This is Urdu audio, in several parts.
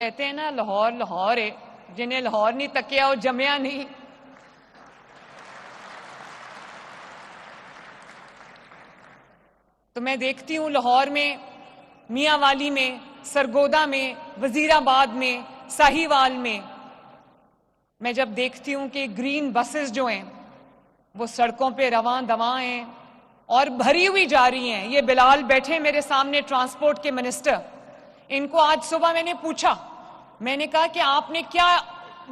کہتے ہیں نا لاہور لاہور ہے، جنہیں لاہور نہیں تکیا وہ جمیا نہیں۔ تو میں دیکھتی ہوں لاہور میں، میاں والی میں، سرگودا میں، وزیر آباد میں، ساہیوال میں جب دیکھتی ہوں کہ گرین بسز جو ہیں وہ سڑکوں پہ رواں دواں ہیں اور بھری ہوئی جا رہی ہیں۔ یہ بلال بیٹھے میرے سامنے، ٹرانسپورٹ کے منسٹر، ان کو آج صبح میں نے پوچھا، میں نے کہا کہ آپ نے کیا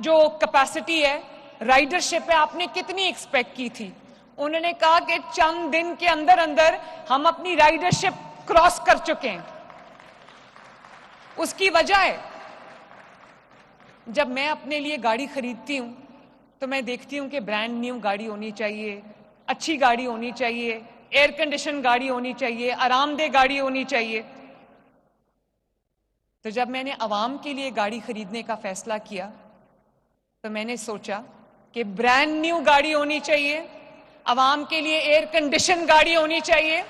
جو کیپیسٹی ہے، رائڈرشپ ہے، آپ نے کتنی ایکسپیکٹ کی تھی؟ انہوں نے کہا کہ چند دن کے اندر اندر ہم اپنی رائڈرشپ کراس کر چکے ہیں۔ اس کی وجہ ہے، جب میں اپنے لیے گاڑی خریدتی ہوں تو میں دیکھتی ہوں کہ برانڈ نیو گاڑی ہونی چاہیے، اچھی گاڑی ہونی چاہیے، ایئر کنڈیشن گاڑی ہونی چاہیے، آرام دہ گاڑی ہونی چاہیے۔ تو جب میں نے عوام کے لیے گاڑی خریدنے کا فیصلہ کیا تو میں نے سوچا کہ برانڈ نیو گاڑی ہونی چاہیے، عوام کے لیے ایئر کنڈیشن گاڑی ہونی چاہیے۔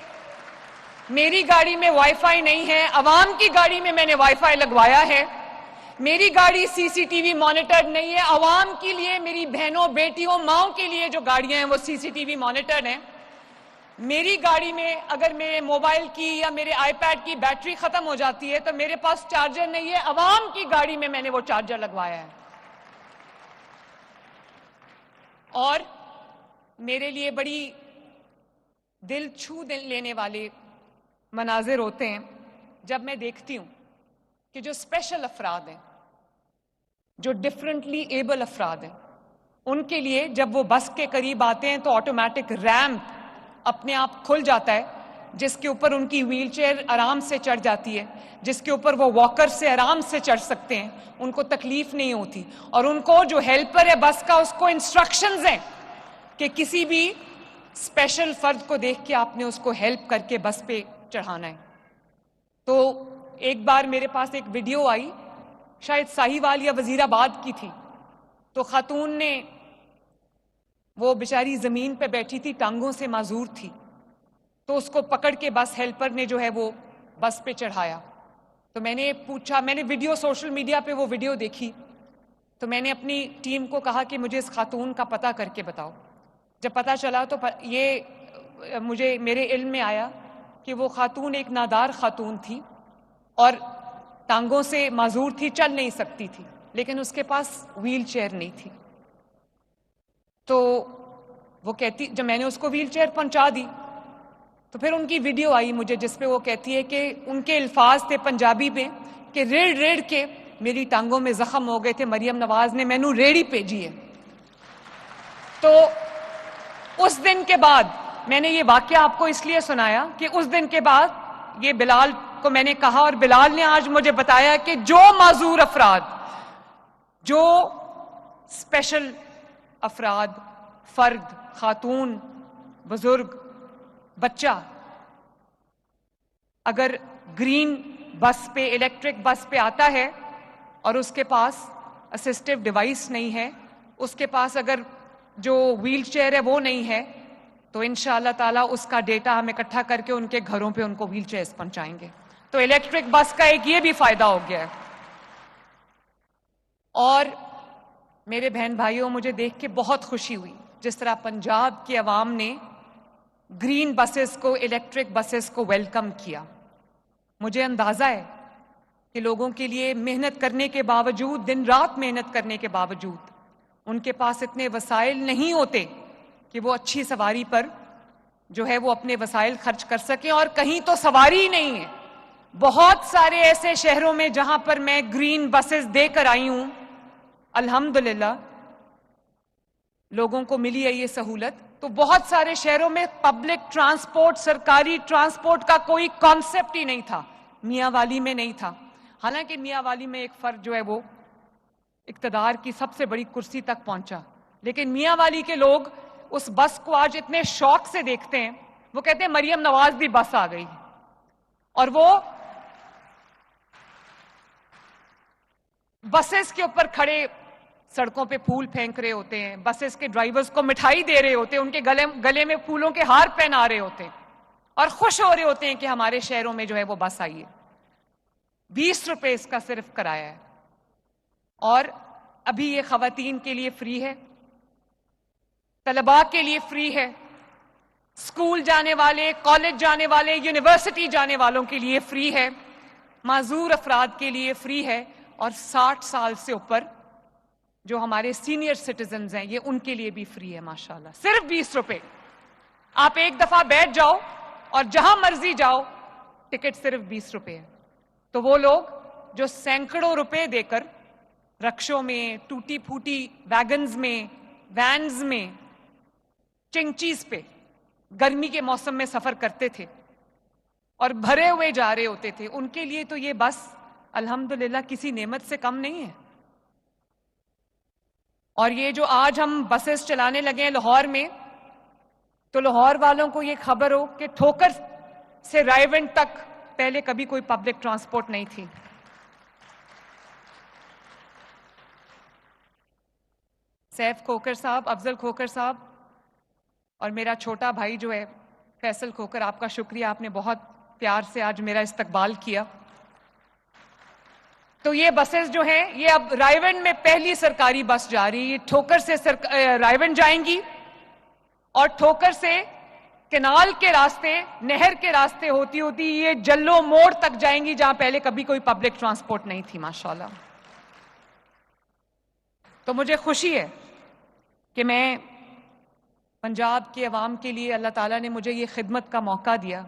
میری گاڑی میں وائی فائی نہیں ہے، عوام کی گاڑی میں نے وائی فائی لگوایا ہے۔ میری گاڑی سی سی ٹی وی مانیٹرڈ نہیں ہے، عوام کے لیے، میری بہنوں بیٹیوں ماؤں کے لیے جو گاڑیاں ہیں وہ سی سی ٹی وی مانیٹرڈ ہیں۔ میری گاڑی میں اگر میرے موبائل کی یا میرے آئی پیڈ کی بیٹری ختم ہو جاتی ہے تو میرے پاس چارجر نہیں ہے، عوام کی گاڑی میں نے وہ چارجر لگوایا ہے۔ اور میرے لیے بڑی دل چھو لینے والے مناظر ہوتے ہیں جب میں دیکھتی ہوں کہ جو اسپیشل افراد ہیں، جو ڈفرنٹلی ایبل افراد ہیں، ان کے لیے جب وہ بس کے قریب آتے ہیں تو آٹومیٹک ریمپ اپنے آپ کھل جاتا ہے، جس کے اوپر ان کی ویل چیئر آرام سے چڑھ جاتی ہے، جس کے اوپر وہ واکر سے آرام سے چڑھ سکتے ہیں، ان کو تکلیف نہیں ہوتی۔ اور ان کو جو ہیلپر ہے بس کا، اس کو انسٹرکشنز ہیں کہ کسی بھی اسپیشل فرد کو دیکھ کے آپ نے اس کو ہیلپ کر کے بس پہ چڑھانا ہے۔ تو ایک بار میرے پاس ایک ویڈیو آئی، شاید ساہیوال یا وزیر آباد کی تھی، تو خاتون نے، وہ بیچاری زمین پہ بیٹھی تھی، ٹانگوں سے معذور تھی، تو اس کو پکڑ کے بس ہیلپر نے جو ہے وہ بس پہ چڑھایا۔ تو میں نے پوچھا، میں نے ویڈیو سوشل میڈیا پہ وہ ویڈیو دیکھی، تو میں نے اپنی ٹیم کو کہا کہ مجھے اس خاتون کا پتہ کر کے بتاؤ۔ جب پتہ چلا تو یہ مجھے میرے علم میں آیا کہ وہ خاتون ایک نادار خاتون تھی اور ٹانگوں سے معذور تھی، چل نہیں سکتی تھی، لیکن اس کے پاس ویل چیئر نہیں تھی۔ تو وہ کہتی، جب میں نے اس کو ویل چیئر پہنچا دی تو پھر ان کی ویڈیو آئی مجھے، جس پہ وہ کہتی ہے کہ ان کے الفاظ تھے پنجابی میں کہ ریڑھ ریڑھ کے میری ٹانگوں میں زخم ہو گئے تھے، مریم نواز نے مینوں ریڑھی بھیجی ہے۔ تو اس دن کے بعد میں نے یہ واقعہ آپ کو اس لیے سنایا کہ اس دن کے بعد یہ بلال کو میں نے کہا، اور بلال نے آج مجھے بتایا کہ جو معذور افراد، جو اسپیشل افراد، فرد، خاتون، بزرگ، بچہ، اگر گرین بس پہ، الیکٹرک بس پہ آتا ہے اور اس کے پاس اسسٹو ڈیوائس نہیں ہے، اس کے پاس اگر جو ویل چیئر ہے وہ نہیں ہے، تو انشاءاللہ تعالیٰ اس کا ڈیٹا ہم اکٹھا کر کے ان کے گھروں پہ ان کو ویل چیئرز پہنچائیں گے۔ تو الیکٹرک بس کا ایک یہ بھی فائدہ ہو گیا ہے۔ اور میرے بہن بھائیوں، مجھے دیکھ کے بہت خوشی ہوئی جس طرح پنجاب کی عوام نے گرین بسز کو، الیکٹرک بسز کو ویلکم کیا۔ مجھے اندازہ ہے کہ لوگوں کے لیے محنت کرنے کے باوجود، دن رات محنت کرنے کے باوجود، ان کے پاس اتنے وسائل نہیں ہوتے کہ وہ اچھی سواری پر جو ہے وہ اپنے وسائل خرچ کر سکیں، اور کہیں تو سواری ہی نہیں ہے۔ بہت سارے ایسے شہروں میں جہاں پر میں گرین بسز دے کر آئی ہوں، الحمدللہ لوگوں کو ملی ہے یہ سہولت، تو بہت سارے شہروں میں پبلک ٹرانسپورٹ، سرکاری ٹرانسپورٹ کا کوئی کانسیپٹ ہی نہیں تھا، میاں والی میں نہیں تھا۔ حالانکہ میاں والی میں ایک فرد جو ہے وہ اقتدار کی سب سے بڑی کرسی تک پہنچا، لیکن میاں والی کے لوگ اس بس کو آج اتنے شوق سے دیکھتے ہیں، وہ کہتے ہیں مریم نواز دی بس آ گئی۔ اور وہ بسز کے اوپر کھڑے سڑکوں پہ پھول پھینک رہے ہوتے ہیں، بسز کے ڈرائیورز کو مٹھائی دے رہے ہوتے ہیں، ان کے گلے میں پھولوں کے ہار پہنا رہے ہوتے ہیں، اور خوش ہو رہے ہوتے ہیں کہ ہمارے شہروں میں جو ہے وہ بس آئی ہے۔ 20 روپے اس کا صرف کرایہ ہے۔ اور ابھی یہ خواتین کے لیے فری ہے، طلباء کے لیے فری ہے، اسکول جانے والے، کالج جانے والے، یونیورسٹی جانے والوں کے لیے فری ہے، معذور افراد کے لیے فری ہے، اور 60 سال سے اوپر جو ہمارے سینئر سٹیزنز ہیں یہ ان کے لیے بھی فری ہے ماشاءاللہ. صرف 20 روپے. آپ ایک دفعہ بیٹھ جاؤ اور جہاں مرضی جاؤ، ٹکٹ صرف 20 روپے ہے. تو وہ لوگ جو سینکڑوں روپے دے کر رکشوں میں، ٹوٹی پھوٹی ویگنز میں، وینز میں، چنگچیز پہ گرمی کے موسم میں سفر کرتے تھے اور بھرے ہوئے جا رہے ہوتے تھے، ان کے لیے تو یہ بس الحمدللہ کسی نعمت سے کم نہیں ہے. اور یہ جو آج ہم بسز چلانے لگے ہیں لاہور میں، تو لاہور والوں کو یہ خبر ہو کہ ٹھوکر سے رائے ونڈ تک پہلے کبھی کوئی پبلک ٹرانسپورٹ نہیں تھی. سیف کھوکر صاحب، افضل کھوکر صاحب اور میرا چھوٹا بھائی جو ہے فیصل کھوکر، آپ کا شکریہ، آپ نے بہت پیار سے آج میرا استقبال کیا. تو یہ بسز جو ہیں یہ اب رائے ونڈ میں پہلی سرکاری بس جا رہی ہے. یہ ٹھوکر سے رائے ونڈ جائیں گی اور ٹھوکر سے کنال کے راستے، نہر کے راستے ہوتی ہوتی یہ جلو موڑ تک جائیں گی جہاں پہلے کبھی کوئی پبلک ٹرانسپورٹ نہیں تھی ماشاءاللہ. تو مجھے خوشی ہے کہ میں پنجاب کے عوام کے لیے اللہ تعالیٰ نے مجھے یہ خدمت کا موقع دیا،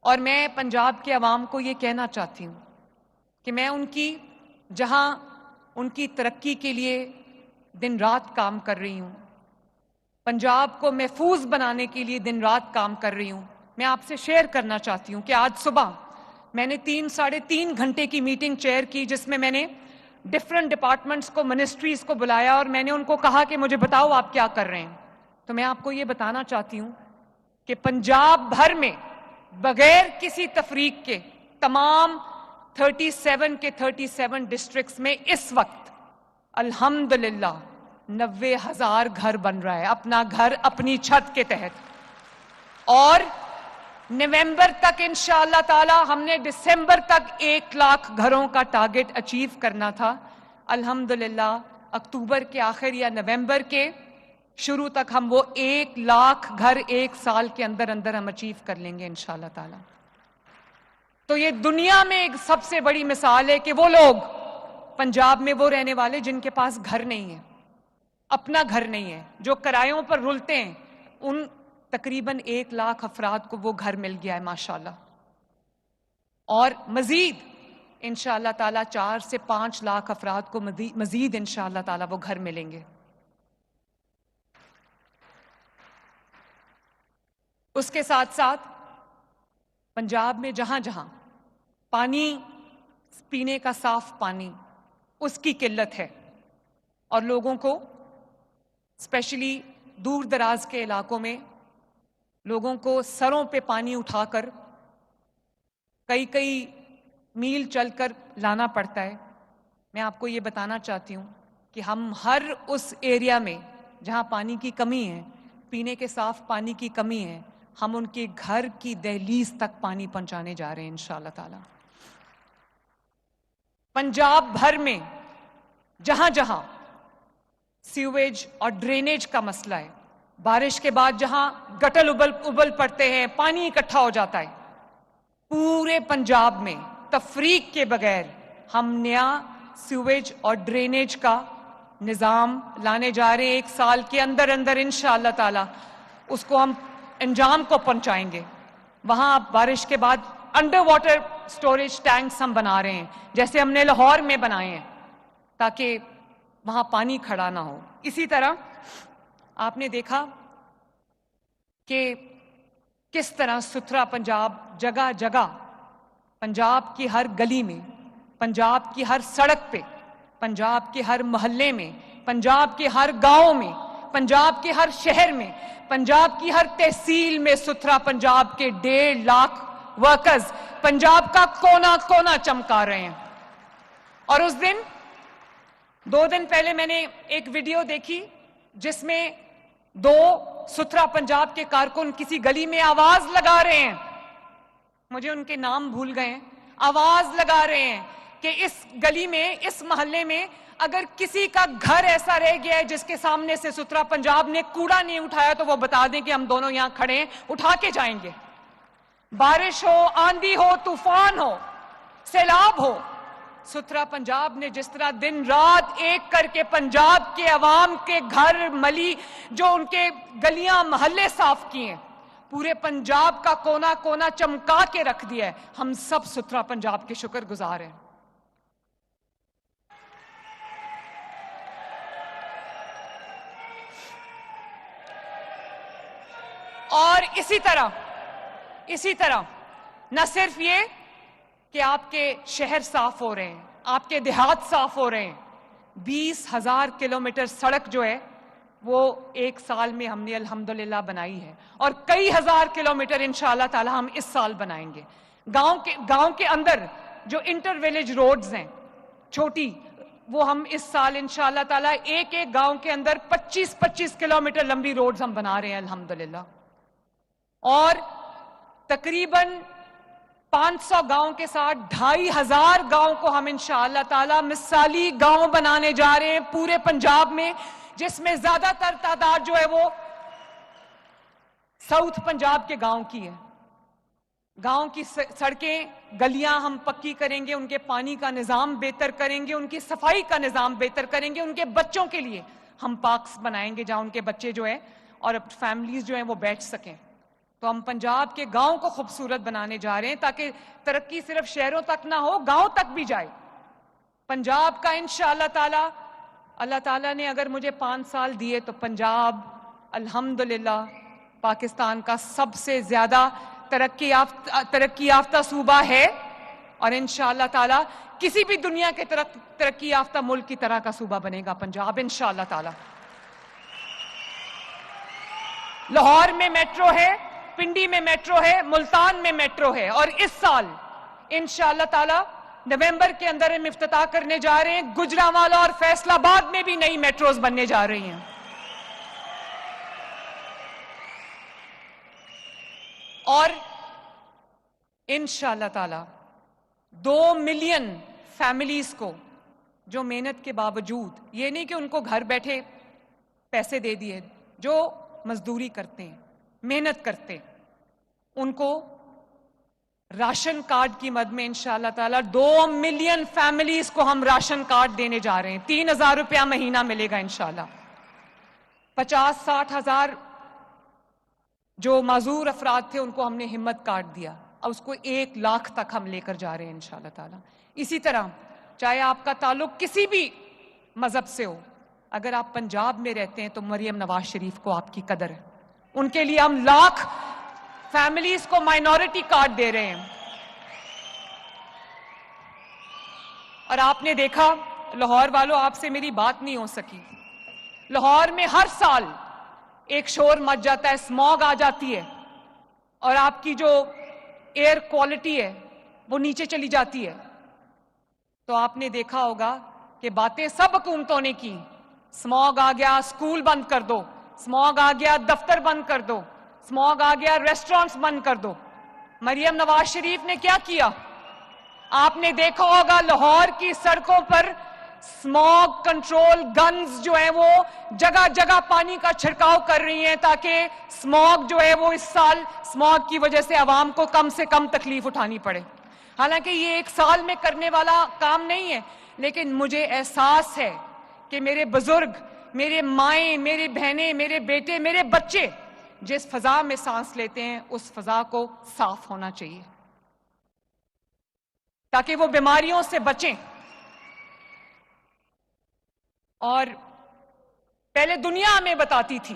اور میں پنجاب کے عوام کو یہ کہنا چاہتی ہوں کہ میں ان کی جہاں ان کی ترقی کے لیے دن رات کام کر رہی ہوں، پنجاب کو محفوظ بنانے کے لیے دن رات کام کر رہی ہوں، میں آپ سے شیئر کرنا چاہتی ہوں کہ آج صبح میں نے 3-3.5 گھنٹے کی میٹنگ چیئر کی، جس میں میں نے ڈفرنٹ ڈپارٹمنٹس کو، منسٹریز کو بلایا اور میں نے ان کو کہا کہ مجھے بتاؤ آپ کیا کر رہے ہیں. تو میں آپ کو یہ بتانا چاہتی ہوں کہ پنجاب بھر میں بغیر کسی تفریق کے تمام 37 کے 37 ڈسٹرکٹس میں اس وقت الحمدللہ 90,000 گھر بن رہا ہے، اپنا گھر اپنی چھت کے تحت. اور نومبر تک انشاءاللہ تعالی ہم نے دسمبر تک 1 لاکھ گھروں کا ٹارگٹ اچیو کرنا تھا. الحمدللہ اکتوبر کے آخر یا نومبر کے شروع تک ہم وہ 1 لاکھ گھر 1 سال کے اندر اندر ہم اچیو کر لیں گے انشاءاللہ تعالی. تو یہ دنیا میں ایک سب سے بڑی مثال ہے کہ وہ لوگ پنجاب میں وہ رہنے والے جن کے پاس گھر نہیں ہے، اپنا گھر نہیں ہے، جو کرایوں پر رلتے ہیں، ان تقریباً 1 لاکھ افراد کو وہ گھر مل گیا ہے ماشاءاللہ. اور مزید انشاءاللہ تعالی 4 سے 5 لاکھ افراد کو مزید انشاءاللہ تعالی وہ گھر ملیں گے. اس کے ساتھ ساتھ پنجاب میں جہاں جہاں پانی، پینے کا صاف پانی، اس کی قلت ہے، اور لوگوں کو اسپیشلی دور دراز کے علاقوں میں لوگوں کو سروں پہ پانی اٹھا کر کئی میل چل کر لانا پڑتا ہے. میں آپ کو یہ بتانا چاہتی ہوں کہ ہم ہر اس ایریا میں جہاں پانی کی کمی ہے، پینے کے صاف پانی کی کمی ہے، ہم ان کے گھر کی دہلیز تک پانی پہنچانے جا رہے ہیں انشاءاللہ تعالی. پنجاب بھر میں جہاں جہاں سیویج اور ڈرینیج کا مسئلہ ہے، بارش کے بعد جہاں گٹل ابل پڑتے ہیں، پانی اکٹھا ہو جاتا ہے، پورے پنجاب میں تفریق کے بغیر ہم نیا سیویج اور ڈرینیج کا نظام لانے جا رہے ہیں. 1 سال کے اندر اندر انشاءاللہ تعالی اس کو ہم انجام کو پہنچائیں گے. وہاں اب بارش کے بعد انڈر واٹر سٹوریج ٹینکس ہم بنا رہے ہیں، جیسے ہم نے لاہور میں بنائے ہیں، تاکہ وہاں پانی کھڑا نہ ہو. اسی طرح آپ نے دیکھا کہ کس طرح ستھرا پنجاب جگہ جگہ، پنجاب کی ہر گلی میں، پنجاب کی ہر سڑک پہ، پنجاب کے ہر محلے میں، پنجاب کے ہر گاؤں میں، پنجاب کے ہر شہر میں، پنجاب کی ہر تحصیل میں ستھرا پنجاب کے 1.5 لاکھ ورکرز پنجاب کا کونا کونا چمکا رہے ہیں. اور اس دن 2 دن پہلے میں نے ایک ویڈیو دیکھی جس میں 2 ستھرا پنجاب کے کارکن کسی گلی میں آواز لگا رہے ہیں، مجھے ان کے نام بھول گئے ہیں، آواز لگا رہے ہیں کہ اس گلی میں, اس محلے میں اگر کسی کا گھر ایسا رہ گیا ہے جس کے سامنے سے ستھرا پنجاب نے کوڑا نہیں اٹھایا تو وہ بتا دیں کہ ہم دونوں یہاں کھڑے ہیں, اٹھا کے جائیں گے. بارش ہو, آندھی ہو, طوفان ہو, سیلاب ہو, ستھرا پنجاب نے جس طرح دن رات ایک کر کے پنجاب کے عوام کے گھر ملی, جو ان کے گلیاں محلے صاف کیے ہیں, پورے پنجاب کا کونا کونا چمکا کے رکھ دیا ہے, ہم سب ستھرا پنجاب کے شکر گزار ہیں. اور اسی طرح نہ صرف یہ کہ آپ کے شہر صاف ہو رہے ہیں, آپ کے دیہات صاف ہو رہے ہیں, 20,000 کلومیٹر سڑک جو ہے وہ ایک سال میں ہم نے الحمدللہ بنائی ہے, اور کئی ہزار کلومیٹر انشاءاللہ تعالی ہم اس سال بنائیں گے. گاؤں کے اندر جو انٹر ویلیج روڈز ہیں چھوٹی, وہ ہم اس سال انشاءاللہ تعالی ایک گاؤں کے اندر 25-25 کلومیٹر لمبی روڈز ہم بنا رہے ہیں الحمدللہ. اور تقریباً 500 گاؤں کے ساتھ 2,500 گاؤں کو ہم انشاءاللہ تعالی مثالی گاؤں بنانے جا رہے ہیں پورے پنجاب میں, جس میں زیادہ تر تعداد جو ہے وہ ساؤتھ پنجاب کے گاؤں کی ہے. گاؤں کی سڑکیں, گلیاں ہم پکی کریں گے, ان کے پانی کا نظام بہتر کریں گے, ان کی صفائی کا نظام بہتر کریں گے, ان کے بچوں کے لیے ہم پارکس بنائیں گے جہاں ان کے بچے جو ہیں اور فیملیز جو ہیں وہ بیٹھ سکیں. تو ہم پنجاب کے گاؤں کو خوبصورت بنانے جا رہے ہیں تاکہ ترقی صرف شہروں تک نہ ہو, گاؤں تک بھی جائے. پنجاب کا انشاءاللہ تعالی, اللہ تعالیٰ نے اگر مجھے 5 سال دیے تو پنجاب الحمدللہ پاکستان کا سب سے زیادہ ترقی یافتہ صوبہ ہے, اور انشاءاللہ تعالی کسی بھی دنیا کے ترقی یافتہ ملک کی طرح کا صوبہ بنے گا پنجاب انشاءاللہ تعالی. لاہور میں میٹرو ہے, پنڈی میں میٹرو ہے, ملتان میں میٹرو ہے, اور اس سال انشاءاللہ تعالی نومبر کے اندر ہم افتتاح کرنے جا رہے ہیں. گجرانوالہ اور فیصل آباد میں بھی نئی میٹروز بننے جا رہی ہیں. اور انشاءاللہ تعالی 2 ملین فیملیز کو جو محنت کے باوجود, یہ نہیں کہ ان کو گھر بیٹھے پیسے دے دیے, جو مزدوری کرتے ہیں, محنت کرتے, ان کو راشن کارڈ کی مد میں انشاءاللہ تعالی 2 ملین فیملیز کو ہم راشن کارڈ دینے جا رہے ہیں. 3,000 روپیہ مہینہ ملے گا انشاءاللہ. 50-60 ہزار جو معذور افراد تھے ان کو ہم نے ہمت کارڈ دیا, اور اس کو 1 لاکھ تک ہم لے کر جا رہے ہیں انشاءاللہ تعالی. اسی طرح چاہے آپ کا تعلق کسی بھی مذہب سے ہو, اگر آپ پنجاب میں رہتے ہیں تو مریم نواز شریف کو آپ کی قدر ہے. ان کے لیے ہم لاکھ فیملیز کو مائنورٹی کارڈ دے رہے ہیں. اور آپ نے دیکھا لاہور والوں, آپ سے میری بات نہیں ہو سکی, لاہور میں ہر سال ایک شور مچ جاتا ہے, اسموگ آ جاتی ہے, اور آپ کی جو ایئر کوالٹی ہے وہ نیچے چلی جاتی ہے. تو آپ نے دیکھا ہوگا کہ باتیں سب حکومتوں نے کی, اسموگ آ گیا اسکول بند کر دو, اسموگ آ گیا دفتر بند کر دو, اسموگ آ گیا ریسٹورنٹس بند کر دو. مریم نواز شریف نے کیا کیا؟ آپ نے دیکھا ہوگا لاہور کی سڑکوں پر اسموگ کنٹرول گنز جو ہیں وہ جگہ جگہ پانی کا چھڑکاؤ کر رہی ہیں تاکہ اسموگ جو ہے وہ اس سال اسموگ کی وجہ سے عوام کو کم سے کم تکلیف اٹھانی پڑے. حالانکہ یہ 1 سال میں کرنے والا کام نہیں ہے, لیکن مجھے احساس ہے کہ میرے بزرگ, میرے مائیں, میرے بہنیں, میرے بیٹے, میرے بچے جس فضا میں سانس لیتے ہیں اس فضا کو صاف ہونا چاہیے تاکہ وہ بیماریوں سے بچیں. اور پہلے دنیا ہمیں بتاتی تھی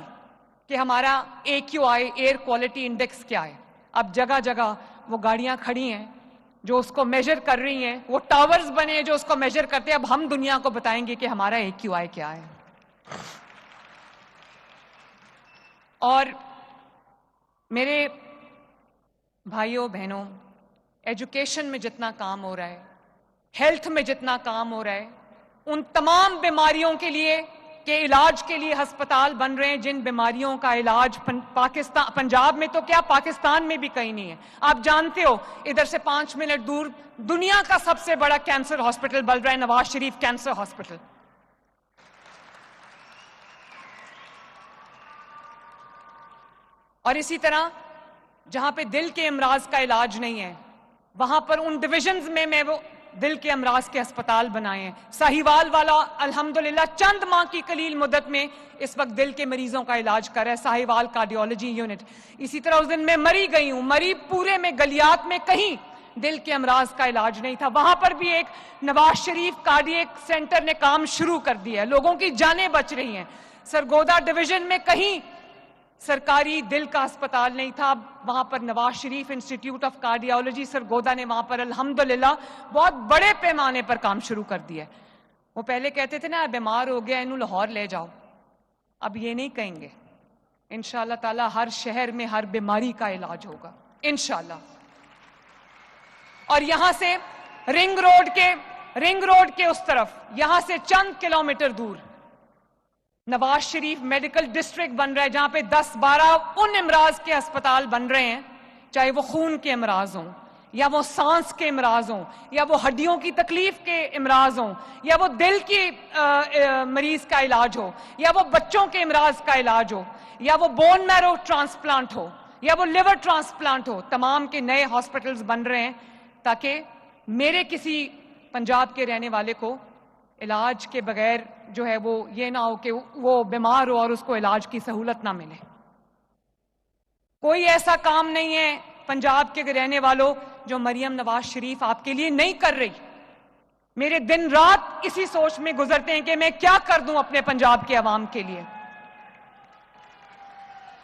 کہ ہمارا AQI ایئر کوالٹی انڈیکس کیا ہے. اب جگہ جگہ وہ گاڑیاں کھڑی ہیں جو اس کو میجر کر رہی ہیں, وہ ٹاورز بنے ہیں جو اس کو میجر کرتے ہیں. اب ہم دنیا کو بتائیں گے کہ ہمارا AQI کیا ہے. اور میرے بھائیوں بہنوں, ایجوکیشن میں جتنا کام ہو رہا ہے, ہیلتھ میں جتنا کام ہو رہا ہے, ان تمام بیماریوں کے لیے کہ علاج کے لیے ہسپتال بن رہے ہیں جن بیماریوں کا علاج پنجاب میں تو کیا پاکستان میں بھی کہیں نہیں ہے. آپ جانتے ہو ادھر سے 5 منٹ دور دنیا کا سب سے بڑا کینسر ہاسپٹل بن رہا ہے نواز شریف کینسر ہاسپٹل. اور اسی طرح جہاں پہ دل کے امراض کا علاج نہیں ہے وہاں پر ان ڈویژنز میں وہ دل کے امراض کے ہسپتال بنائے ہیں. ساہیوال والا الحمدللہ چند ماہ کی قلیل مدت میں اس وقت دل کے مریضوں کا علاج کر رہا ہے, ساہیوال کارڈیولوجی یونٹ. اسی طرح اس دن میں مری گئی ہوں, مری پورے میں گلیات میں کہیں دل کے امراض کا علاج نہیں تھا. وہاں پر بھی ایک نواز شریف کارڈیک سینٹر نے کام شروع کر دیا ہے, لوگوں کی جانیں بچ رہی ہیں. سرگودا ڈویژن میں کہیں سرکاری دل کا ہسپتال نہیں تھا, وہاں پر Nawaz Sharif institute of cardiology Sargodha نے وہاں پر الحمدللہ بہت بڑے پیمانے پر کام شروع کر دیا ہے. وہ پہلے کہتے تھے نا بیمار ہو گیا انہوں لاہور لے جاؤ, اب یہ نہیں کہیں گے. انشاءاللہ تعالی ہر شہر میں ہر بیماری کا علاج ہوگا انشاءاللہ. اور یہاں سے رنگ روڈ کے اس طرف یہاں سے چند کلومیٹر دور نواز شریف میڈیکل ڈسٹرکٹ بن رہا ہے جہاں پہ 10-12 ان امراض کے ہسپتال بن رہے ہیں, چاہے وہ خون کے امراض ہوں یا وہ سانس کے امراض ہوں یا وہ ہڈیوں کی تکلیف کے امراض ہوں یا وہ دل کی مریض کا علاج ہو یا وہ بچوں کے امراض کا علاج ہو یا وہ بون میرو ٹرانسپلانٹ ہو یا وہ لیور ٹرانسپلانٹ ہو. تمام کے نئے ہاسپٹلز بن رہے ہیں تاکہ میرے کسی پنجاب کے رہنے والے کو علاج کے بغیر جو ہے وہ یہ نہ ہو کہ وہ بیمار ہو اور اس کو علاج کی سہولت نہ ملے. کوئی ایسا کام نہیں ہے پنجاب کے رہنے والوں جو مریم نواز شریف آپ کے لیے نہیں کر رہی. میرے دن رات اسی سوچ میں گزرتے ہیں کہ میں کیا کر دوں اپنے پنجاب کے عوام کے لیے.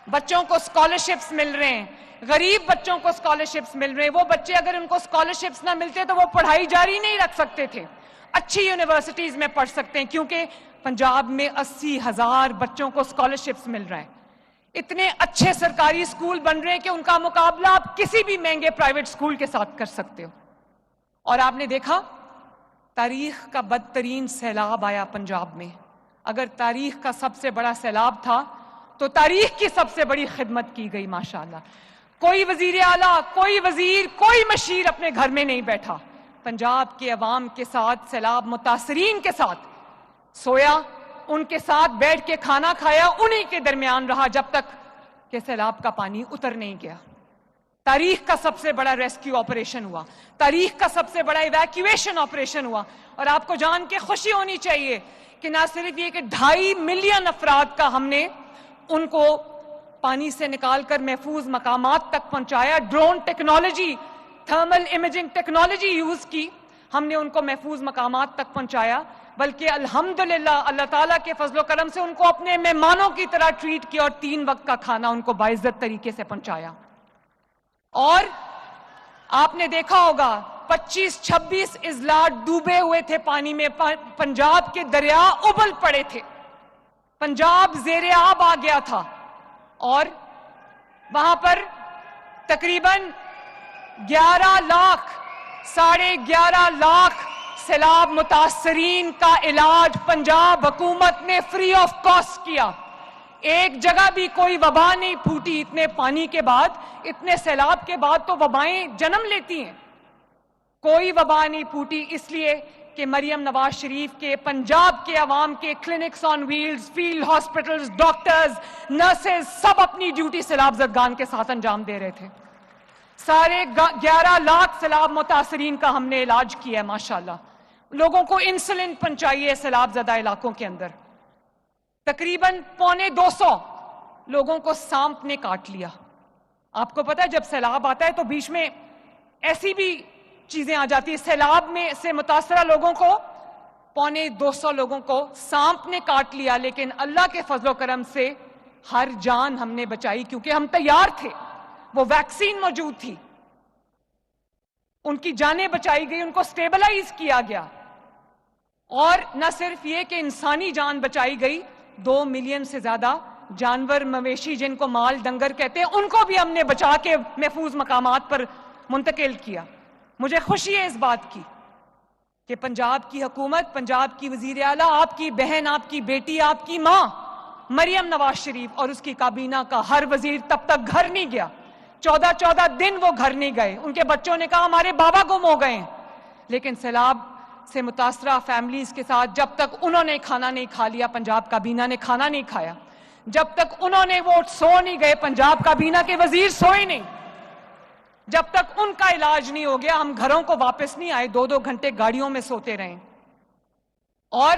بچوں کو اسکالرشپس مل رہے ہیں, غریب بچوں کو اسکالرشپس مل رہے ہیں. وہ بچے اگر ان کو اسکالرشپس نہ ملتے تو وہ پڑھائی جاری نہیں رکھ سکتے تھے, اچھی یونیورسٹیز میں پڑھ سکتے ہیں کیونکہ پنجاب میں 80,000 بچوں کو اسکالرشپس مل رہا ہے. اتنے اچھے سرکاری اسکول بن رہے ہیں کہ ان کا مقابلہ آپ کسی بھی مہنگے پرائیویٹ اسکول کے ساتھ کر سکتے ہو. اور آپ نے دیکھا تاریخ کا بدترین سیلاب آیا پنجاب میں. اگر تاریخ کا سب سے بڑا سیلاب تھا تو تاریخ کی سب سے بڑی خدمت کی گئی ماشاءاللہ. کوئی وزیر اعلیٰ, کوئی وزیر, کوئی مشیر اپنے گھر میں نہیں بیٹھا, پنجاب کے عوام کے ساتھ, سیلاب متاثرین کے ساتھ سویا, ان کے ساتھ بیٹھ کے کھانا کھایا, انہی کے درمیان رہا جب تک کہ سیلاب کا پانی اتر نہیں گیا. تاریخ کا سب سے بڑا ریسکیو آپریشن ہوا, تاریخ کا سب سے بڑا ایویکیویشن آپریشن ہوا. اور آپ کو جان کے خوشی ہونی چاہیے کہ نہ صرف یہ کہ 2.5 ملین افراد کا ہم نے ان کو پانی سے نکال کر محفوظ مقامات تک پہنچایا, drone technology, thermal imaging technology use کی, ہم نے ان کو محفوظ مقامات تک پہنچایا, بلکہ الحمدللہ اللہ تعالیٰ کے فضل و کرم سے ان کو اپنے مہمانوں کی طرح ٹریٹ کیا اور 3 وقت کا کھانا ان کو باعزت طریقے سے پہنچایا. اور آپ نے دیکھا ہوگا 25-26 اضلاع ڈوبے ہوئے تھے پانی میں, پنجاب کے دریا ابل پڑے تھے, پنجاب زیر آب آ گیا تھا. اور وہاں پر تقریباً 11 لاکھ 11.5 لاکھ سیلاب متاثرین کا علاج پنجاب حکومت نے فری آف کاسٹ کیا. ایک جگہ بھی کوئی وبا نہیں پھوٹی. اتنے پانی کے بعد, اتنے سیلاب کے بعد تو وبائیں جنم لیتی ہیں, کوئی وبا نہیں پھوٹی, اس لیے کہ مریم نواز شریف کے, پنجاب کے عوام کے clinics on wheels, field hospitals, doctors, nurses سب اپنی ڈیوٹی سیلاب زدگان کے ساتھ انجام دے رہے تھے. سارے 11 لاکھ سیلاب متاثرین کا ہم نے علاج کیا ہے ماشاءاللہ. لوگوں کو انسولین پہنچائی ہے سیلاب زدہ علاقوں کے اندر. تقریباً 250 لوگوں کو سانپ نے کاٹ لیا. آپ کو پتا ہے جب سیلاب آتا ہے تو بیچ میں ایسی بھی چیزیں آ جاتی ہیں. سیلاب میں سے متاثرہ لوگوں کو 250 لوگوں کو سانپ نے کاٹ لیا, لیکن اللہ کے فضل و کرم سے ہر جان ہم نے بچائی کیونکہ ہم تیار تھے, وہ ویکسین موجود تھی, ان کی جانیں بچائی گئی, ان کو سٹیبلائز کیا گیا. اور نہ صرف یہ کہ انسانی جان بچائی گئی, 2 ملین سے زیادہ جانور مویشی جن کو مال ڈنگر کہتے ہیں ان کو بھی ہم نے بچا کے محفوظ مقامات پر منتقل کیا. مجھے خوشی ہے اس بات کی کہ پنجاب کی حکومت، پنجاب کی وزیر اعلیٰ، آپ کی بہن، آپ کی بیٹی، آپ کی ماں مریم نواز شریف اور اس کی کابینہ کا ہر وزیر تب تک گھر نہیں گیا. 14 دن وہ گھر نہیں گئے. ان کے بچوں نے کہا ہمارے بابا گم ہو گئے ہیں. لیکن سیلاب سے متاثرہ فیملیز کے ساتھ جب تک انہوں نے کھانا نہیں کھا لیا، پنجاب کابینہ نے کھانا نہیں کھایا. جب تک انہوں نے وہ سو نہیں گئے، پنجاب کابینہ کے وزیر سوئے نہیں. جب تک ان کا علاج نہیں ہو گیا، ہم گھروں کو واپس نہیں آئے. 2 گھنٹے گاڑیوں میں سوتے رہے. اور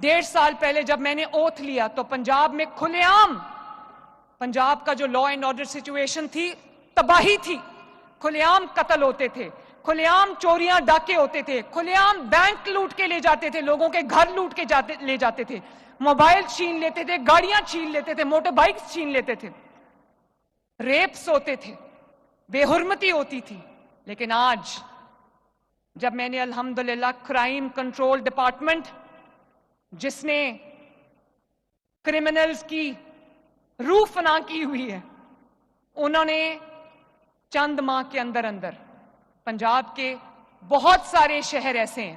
1.5 سال پہلے جب میں نے اوتھ لیا تو پنجاب میں کھلے عام پنجاب کا جو لا اینڈ آرڈر سچویشن تھی، تباہی تھی. کھلے عام قتل ہوتے تھے، کھلے عام چوریاں ڈاکے ہوتے تھے، کھلے عام بینک لوٹ کے لے جاتے تھے، لوگوں کے گھر لوٹ کے لے جاتے تھے، موبائل چھین لیتے تھے، گاڑیاں چھین لیتے تھے، موٹر بائکس چھین لیتے تھے، ریپس ہوتے تھے، بے حرمتی ہوتی تھی. لیکن آج جب میں نے الحمدللہ کرائم کنٹرول ڈپارٹمنٹ، جس نے کرمنلز کی روح فنا کی ہوئی ہے، انہوں نے چند ماہ کے اندر پنجاب کے بہت سارے شہر ایسے ہیں،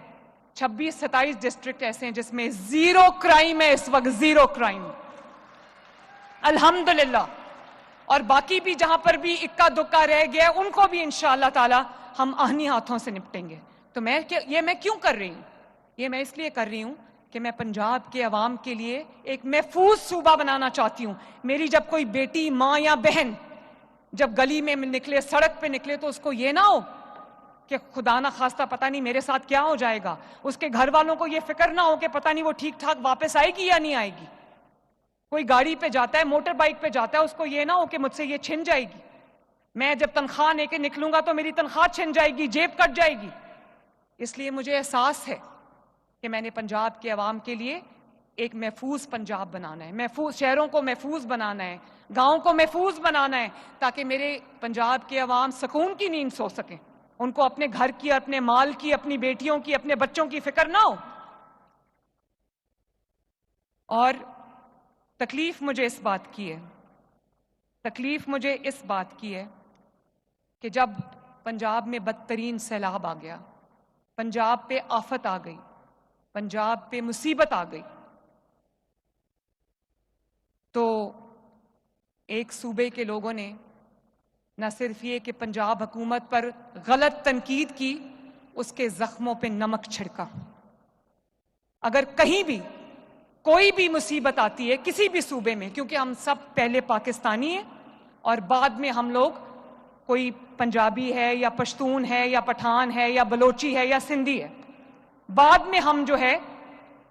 26-27 ڈسٹرکٹ ایسے ہیں جس میں 0 کرائم ہے. اس وقت 0 کرائم الحمدللہ. اور باقی بھی جہاں پر بھی اکا دکا رہ گیا ان کو بھی انشاءاللہ تعالی ہم آہنی ہاتھوں سے نپٹیں گے. تو میں کیوں کر رہی ہوں؟ یہ میں اس لیے کر رہی ہوں کہ میں پنجاب کے عوام کے لیے ایک محفوظ صوبہ بنانا چاہتی ہوں. میری جب کوئی بیٹی، ماں یا بہن جب گلی میں نکلے، سڑک پہ نکلے، تو اس کو یہ نہ ہو کہ خدا نہ خواستہ پتہ نہیں میرے ساتھ کیا ہو جائے گا. اس کے گھر والوں کو یہ فکر نہ ہو کہ پتہ نہیں وہ ٹھیک ٹھاک واپس آئے گی یا نہیں آئے گی. کوئی گاڑی پہ جاتا ہے، موٹر بائک پہ جاتا ہے، اس کو یہ نہ ہو کہ مجھ سے یہ چھن جائے گی. میں جب تنخواہ لے کے نکلوں گا تو میری تنخواہ چھن جائے گی، جیب کٹ جائے گی. اس لیے مجھے احساس ہے کہ میں نے پنجاب کے عوام کے لیے ایک محفوظ پنجاب بنانا ہے، محفوظ شہروں کو محفوظ بنانا ہے، گاؤں کو محفوظ بنانا ہے، تاکہ میرے پنجاب کے عوام سکون کی نیند سو سکیں. ان کو اپنے گھر کی، اپنے مال کی، اپنی بیٹیوں کی، اپنے بچوں کی فکر نہ ہو. اور تکلیف مجھے اس بات کی ہے کہ جب پنجاب میں بدترین سیلاب آ گیا، پنجاب پہ آفت آ گئی، پنجاب پہ مصیبت آ گئی، تو ایک صوبے کے لوگوں نے نہ صرف یہ کہ پنجاب حکومت پر غلط تنقید کی، اس کے زخموں پہ نمک چھڑکا. اگر کہیں بھی کوئی بھی مصیبت آتی ہے کسی بھی صوبے میں، کیونکہ ہم سب پہلے پاکستانی ہیں اور بعد میں ہم لوگ، کوئی پنجابی ہے یا پشتون ہے یا پٹھان ہے یا بلوچی ہے یا سندھی ہے، بعد میں ہم جو ہے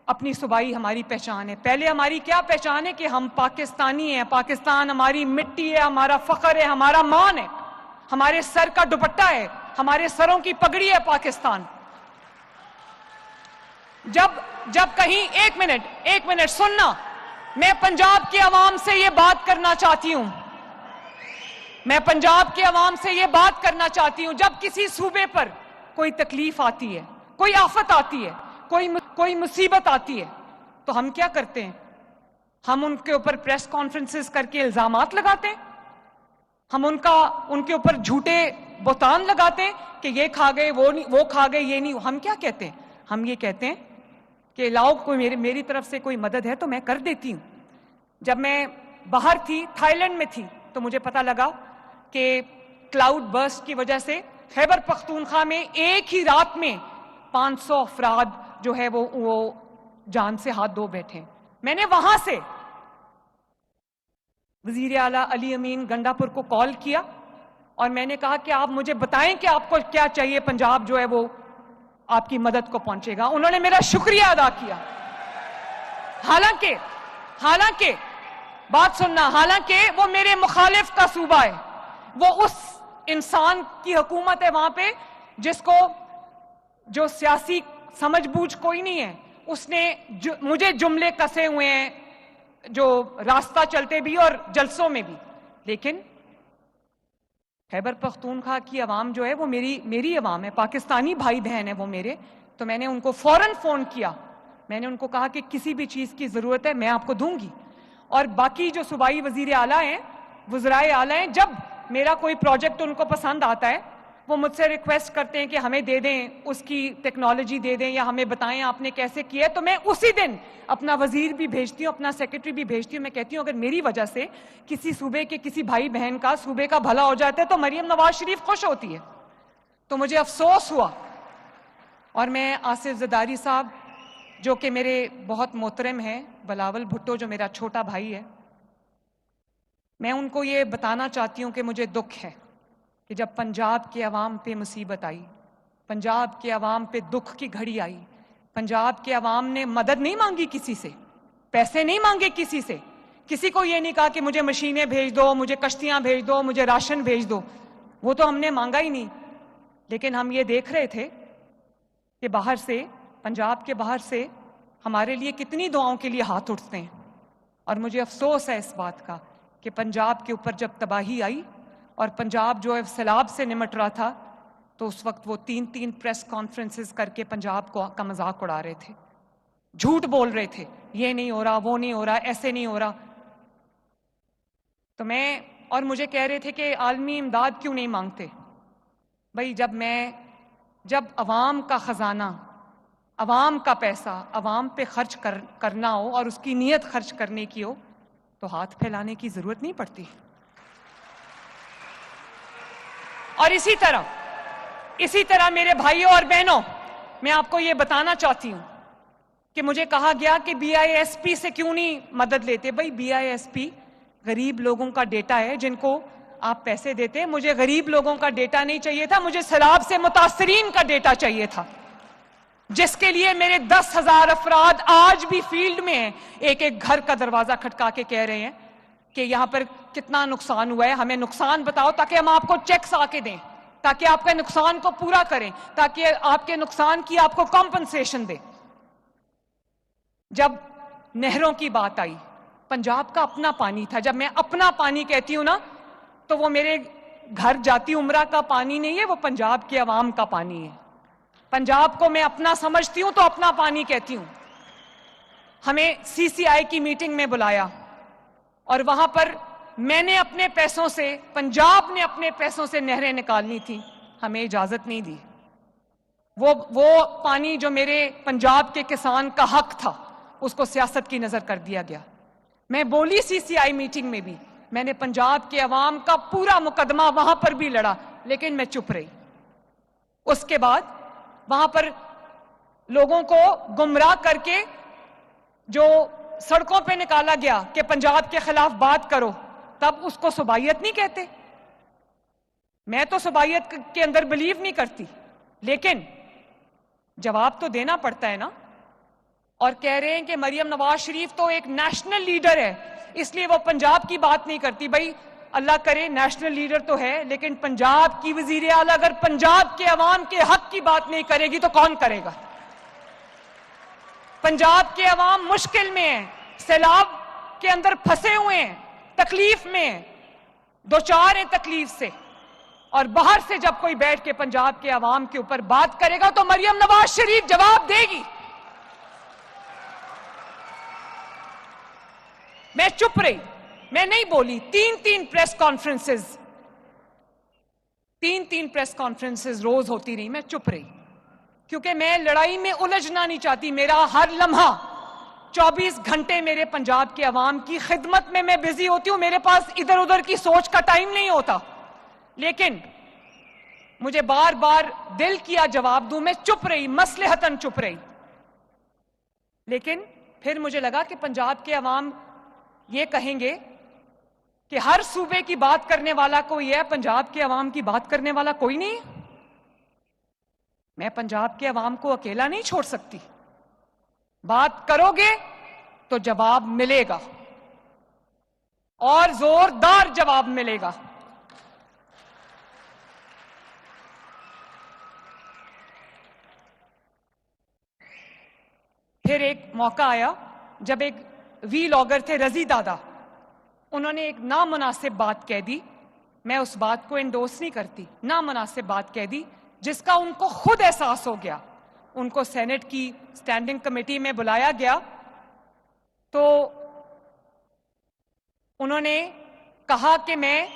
اپنی صوبائی ہماری پہچان ہے. پہلے ہماری کیا پہچان ہے کہ ہم پاکستانی ہیں، پاکستان ہماری مٹی ہے، ہمارا فخر ہے، ہمارا مان ہے، ہمارے سر کا دوپٹہ ہے، ہمارے سروں کی پگڑی ہے پاکستان. جب کہیں ایک منٹ سننا، میں پنجاب کے عوام سے یہ بات کرنا چاہتی ہوں، جب کسی صوبے پر کوئی تکلیف آتی ہے، کوئی آفت آتی ہے، کوئی مصیبت آتی ہے، تو ہم کیا کرتے ہیں؟ ہم ان کے اوپر پریس کانفرنسز کر کے الزامات لگاتے ہیں، ہم ان کے اوپر جھوٹے بہتان لگاتے ہیں کہ یہ کھا گئے، وہ کھا گئے، یہ نہیں. ہم کیا کہتے ہیں؟ ہم یہ کہتے ہیں کہ لاؤ کوئی میری طرف سے کوئی مدد ہے تو میں کر دیتی ہوں. جب میں باہر تھی، تھائی لینڈ میں تھی، تو مجھے پتا لگا کہ کلاؤڈ برسٹ کی وجہ سے خیبر پختونخوا میں ایک ہی رات میں 500 افراد جو ہے وہ جان سے ہاتھ دھو بیٹھے. میں نے وہاں سے وزیر اعلیٰ علی امین گنڈاپور کو کال کیا اور میں نے کہا کہ آپ مجھے بتائیں کہ آپ کو کیا چاہیے، پنجاب جو ہے وہ آپ کی مدد کو پہنچے گا. انہوں نے میرا شکریہ ادا کیا. حالانکہ بات سننا، حالانکہ وہ میرے مخالف کا صوبہ ہے، وہ اس انسان کی حکومت ہے وہاں پہ جس کو جو سیاسی سمجھ بوجھ کوئی نہیں ہے. اس نے مجھے جملے کسے ہوئے ہیں جو راستہ چلتے بھی اور جلسوں میں بھی. لیکن خیبر پختونخوا کی عوام جو ہے وہ میری عوام ہے، پاکستانی بھائی بہن ہے وہ میرے. تو میں نے ان کو فوراً فون کیا، میں نے ان کو کہا کہ کسی بھی چیز کی ضرورت ہے میں آپ کو دوں گی. اور باقی جو صوبائی وزیر اعلیٰ ہیں، وزرائے اعلیٰ ہیں، جب میرا کوئی پروجیکٹ ان کو پسند آتا ہے وہ مجھ سے ریکویسٹ کرتے ہیں کہ ہمیں دے دیں، اس کی ٹیکنالوجی دے دیں، یا ہمیں بتائیں آپ نے کیسے کیا ہے، تو میں اسی دن اپنا وزیر بھی بھیجتی ہوں، اپنا سیکرٹری بھی بھیجتی ہوں. میں کہتی ہوں اگر میری وجہ سے کسی صوبے کے کسی بھائی بہن کا، صوبے کا بھلا ہو جاتا ہے تو مریم نواز شریف خوش ہوتی ہے. تو مجھے افسوس ہوا، اور میں آصف زرداری صاحب جو کہ میرے بہت محترم ہیں، بلاول بھٹو جو میرا چھوٹا بھائی ہے، میں ان کو یہ بتانا چاہتی ہوں کہ مجھے دکھ ہے کہ جب پنجاب کے عوام پہ مصیبت آئی، پنجاب کے عوام پہ دکھ کی گھڑی آئی، پنجاب کے عوام نے مدد نہیں مانگی کسی سے، پیسے نہیں مانگے کسی سے، کسی کو یہ نہیں کہا کہ مجھے مشینیں بھیج دو، مجھے کشتیاں بھیج دو، مجھے راشن بھیج دو، وہ تو ہم نے مانگا ہی نہیں. لیکن ہم یہ دیکھ رہے تھے کہ باہر سے، پنجاب کے باہر سے ہمارے لیے کتنی دعاؤں کے لیے ہاتھ اٹھتے ہیں. اور مجھے افسوس ہے اس بات کا کہ پنجاب کے اوپر جب تباہی آئی اور پنجاب جو ہے سیلاب سے نمٹ رہا تھا، تو اس وقت وہ 3 پریس کانفرنسز کر کے پنجاب کا مذاق اڑا رہے تھے، جھوٹ بول رہے تھے، یہ نہیں ہو رہا، وہ نہیں ہو رہا، ایسے نہیں ہو رہا. تو اور مجھے کہہ رہے تھے کہ عالمی امداد کیوں نہیں مانگتے. بھائی جب عوام کا خزانہ، عوام کا پیسہ عوام پہ خرچ کرنا ہو اور اس کی نیت خرچ کرنے کی ہو تو ہاتھ پھیلانے کی ضرورت نہیں پڑتی. اور اسی طرح میرے بھائیوں اور بہنوں، میں آپ کو یہ بتانا چاہتی ہوں کہ مجھے کہا گیا کہ BISP سے کیوں نہیں مدد لیتے. بھائی BISP غریب لوگوں کا ڈیٹا ہے جن کو آپ پیسے دیتے. مجھے غریب لوگوں کا ڈیٹا نہیں چاہیے تھا، مجھے سیلاب سے متاثرین کا ڈیٹا چاہیے تھا، جس کے لیے میرے 10,000 افراد آج بھی فیلڈ میں ہیں، ایک ایک گھر کا دروازہ کھٹکا کے کہہ رہے ہیں کہ یہاں پر کتنا نقصان ہوا ہے، ہمیں نقصان بتاؤ تاکہ ہم آپ کو چیکس آ کے دیں، تاکہ آپ کے نقصان کو پورا کریں، تاکہ آپ کے نقصان کی آپ کو کمپنسیشن دیں. جب نہروں کی بات آئی، پنجاب کا اپنا پانی تھا. جب میں اپنا پانی کہتی ہوں نا، تو وہ میرے گھر جاتی عمرہ کا پانی نہیں ہے، وہ پنجاب کے عوام کا پانی ہے. پنجاب کو میں اپنا سمجھتی ہوں تو اپنا پانی کہتی ہوں. ہمیں CCI کی میٹنگ میں بلایا اور وہاں پر میں نے اپنے پیسوں سے، پنجاب نے اپنے پیسوں سے نہریں نکالنی تھی، ہمیں اجازت نہیں دی. وہ پانی جو میرے پنجاب کے کسان کا حق تھا، اس کو سیاست کی نظر کر دیا گیا. میں بولی CCI میٹنگ میں بھی، میں نے پنجاب کے عوام کا پورا مقدمہ وہاں پر بھی لڑا، لیکن میں چپ رہی. اس کے بعد وہاں پر لوگوں کو گمراہ کر کے جو سڑکوں پہ نکالا گیا کہ پنجاب کے خلاف بات کرو، تب اس کو صوبائیت نہیں کہتے. میں تو صوبائیت کے اندر بلیو نہیں کرتی، لیکن جواب تو دینا پڑتا ہے نا. اور کہہ رہے ہیں کہ مریم نواز شریف تو ایک نیشنل لیڈر ہے، اس لیے وہ پنجاب کی بات نہیں کرتی. بھائی اللہ کرے، نیشنل لیڈر تو ہے، لیکن پنجاب کی وزیر اعلیٰ اگر پنجاب کے عوام کے حق کی بات نہیں کرے گی تو کون کرے گا؟ پنجاب کے عوام مشکل میں ہیں، سیلاب کے اندر پھنسے ہوئے ہیں، تکلیف میں ہیں، دوچار ہیں تکلیف سے. اور باہر سے جب کوئی بیٹھ کے پنجاب کے عوام کے اوپر بات کرے گا تو مریم نواز شریف جواب دے گی. میں چپ رہی، میں نہیں بولی. تین پریس کانفرنسز روز ہوتی رہی، میں چپ رہی، کیونکہ میں لڑائی میں الجھنا نہیں چاہتی. میرا ہر لمحہ 24 گھنٹے میرے پنجاب کے عوام کی خدمت میں بزی ہوتی ہوں. میرے پاس ادھر ادھر کی سوچ کا ٹائم نہیں ہوتا. لیکن مجھے بار بار دل کیا جواب دوں، میں چپ رہی، مصلحتاً چپ رہی. لیکن پھر مجھے لگا کہ پنجاب کے عوام یہ کہیں گے کہ ہر صوبے کی بات کرنے والا کوئی ہے، پنجاب کے عوام کی بات کرنے والا کوئی نہیں. میں پنجاب کے عوام کو اکیلا نہیں چھوڑ سکتی. بات کرو گے تو جواب ملے گا، اور زوردار جواب ملے گا. پھر ایک موقع آیا جب ایک ویلاگر تھے رضی دادا، انہوں نے ایک نامناسب بات کہہ دی. میں اس بات کو انڈورس نہیں کرتی. نامناسب بات کہہ دی جس کا ان کو خود احساس ہو گیا. ان کو سینٹ کی اسٹینڈنگ کمیٹی میں بلایا گیا تو انہوں نے کہا کہ میں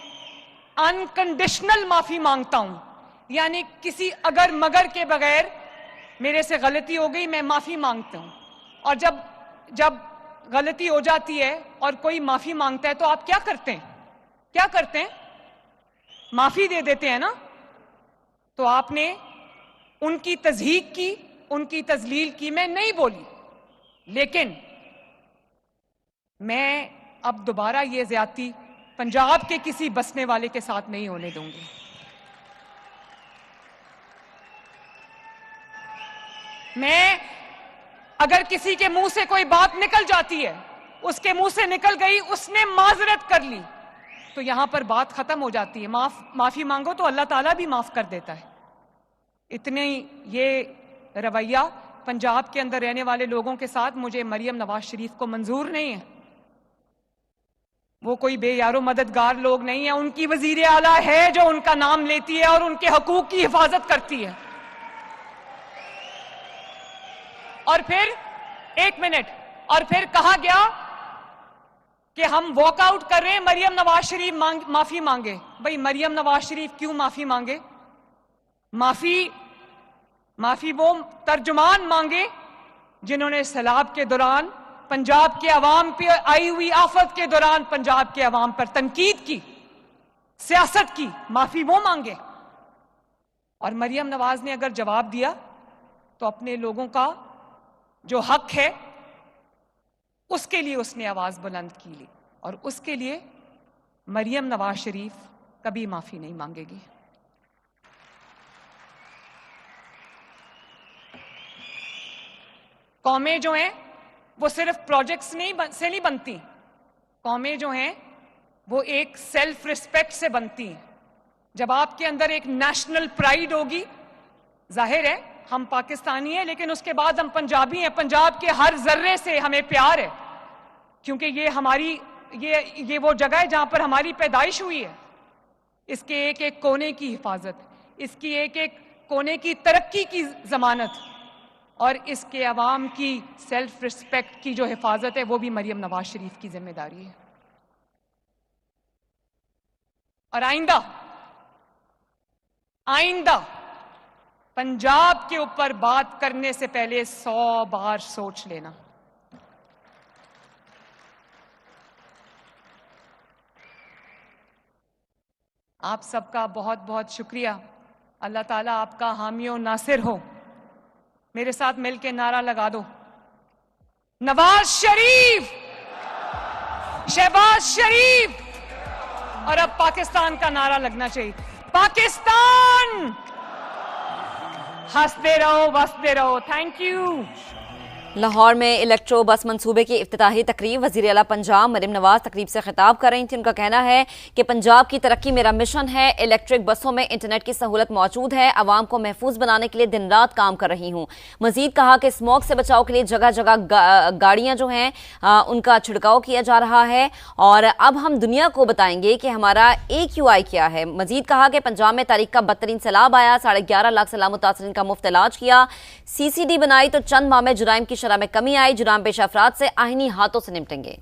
انکنڈیشنل معافی مانگتا ہوں. یعنی کسی اگر مگر کے بغیر میرے سے غلطی ہو گئی میں معافی مانگتا ہوں، اور جب غلطی ہو جاتی ہے اور کوئی معافی مانگتا ہے تو آپ کیا کرتے ہیں؟ کیا کرتے ہیں؟ معافی دے دیتے ہیں نا۔ تو آپ نے ان کی تضحیق کی، ان کی تذلیل کی، میں نہیں بولی، لیکن میں اب دوبارہ یہ زیادتی پنجاب کے کسی بسنے والے کے ساتھ نہیں ہونے دوں گی۔ میں اگر کسی کے منہ سے کوئی بات نکل جاتی ہے، اس کے منہ سے نکل گئی، اس نے معذرت کر لی تو یہاں پر بات ختم ہو جاتی ہے۔ معافی مانگو تو اللہ تعالیٰ بھی معاف کر دیتا ہے۔ اتنے یہ رویہ پنجاب کے اندر رہنے والے لوگوں کے ساتھ مجھے مریم نواز شریف کو منظور نہیں ہے۔ وہ کوئی بے یار و مددگار لوگ نہیں ہیں، ان کی وزیر اعلیٰ ہے جو ان کا نام لیتی ہے اور ان کے حقوق کی حفاظت کرتی ہے۔ اور پھر ایک منٹ، اور پھر کہا گیا کہ ہم واک آؤٹ کر رہے ہیں، مریم نواز شریف معافی مانگے۔ بھئی مریم نواز شریف کیوں معافی مانگے؟ معافی وہ ترجمان مانگے جنہوں نے سیلاب کے دوران پنجاب کے عوام پہ آئی ہوئی آفت کے دوران پنجاب کے عوام پر تنقید کی، سیاست کی۔ معافی وہ مانگے۔ اور مریم نواز نے اگر جواب دیا تو اپنے لوگوں کا جو حق ہے اس کے لیے اس نے آواز بلند کی لی، اور اس کے لیے مریم نواز شریف کبھی معافی نہیں مانگے گی۔ قومیں جو ہیں وہ صرف پروجیکٹس سے نہیں بنتی، قومیں جو ہیں وہ ایک سیلف ریسپیکٹ سے بنتی ہیں۔ جب آپ کے اندر ایک نیشنل پرائیڈ ہوگی، ظاہر ہے ہم پاکستانی ہیں لیکن اس کے بعد ہم پنجابی ہیں، پنجاب کے ہر ذرے سے ہمیں پیار ہے، کیونکہ یہ وہ جگہ ہے جہاں پر ہماری پیدائش ہوئی ہے۔ اس کے ایک ایک کونے کی حفاظت، اس کی ایک ایک کونے کی ترقی کی ضمانت، اور اس کے عوام کی سیلف ریسپیکٹ کی جو حفاظت ہے وہ بھی مریم نواز شریف کی ذمہ داری ہے۔ اور آئندہ پنجاب کے اوپر بات کرنے سے پہلے 100 بار سوچ لینا۔ آپ سب کا بہت بہت شکریہ۔ اللہ تعالیٰ آپ کا حامی و ناصر ہو۔ میرے ساتھ مل کے نعرہ لگا دو، نواز شریف، شہباز شریف، اور اب پاکستان کا نعرہ لگنا چاہیے، پاکستان، ہنستے رہو بستے رہو۔ Thank you. لاہور میں الیکٹرو بس منصوبے کی افتتاحی تقریب، وزیر اعلیٰ پنجاب مریم نواز تقریب سے خطاب کر رہی تھیں۔ ان کا کہنا ہے کہ پنجاب کی ترقی میرا مشن ہے، الیکٹرک بسوں میں انٹرنیٹ کی سہولت موجود ہے، عوام کو محفوظ بنانے کے لیے دن رات کام کر رہی ہوں۔ مزید کہا کہ اسموگ سے بچاؤ کے لیے جگہ جگہ گاڑیاں جو ہیں ان کا چھڑکاؤ کیا جا رہا ہے، اور اب ہم دنیا کو بتائیں گے کہ ہمارا AQI کیا ہے۔ مزید کہا کہ پنجاب میں تاریخ کا بدترین سیلاب آیا، 11.5 لاکھ سیلاب متاثرین کا مفت علاج کیا، CCD بنائی تو چند ماہ میں جرائم کی شرح میں کمی آئی، جرائم پیشہ افراد سے آئینی ہاتھوں سے نمٹیں گے۔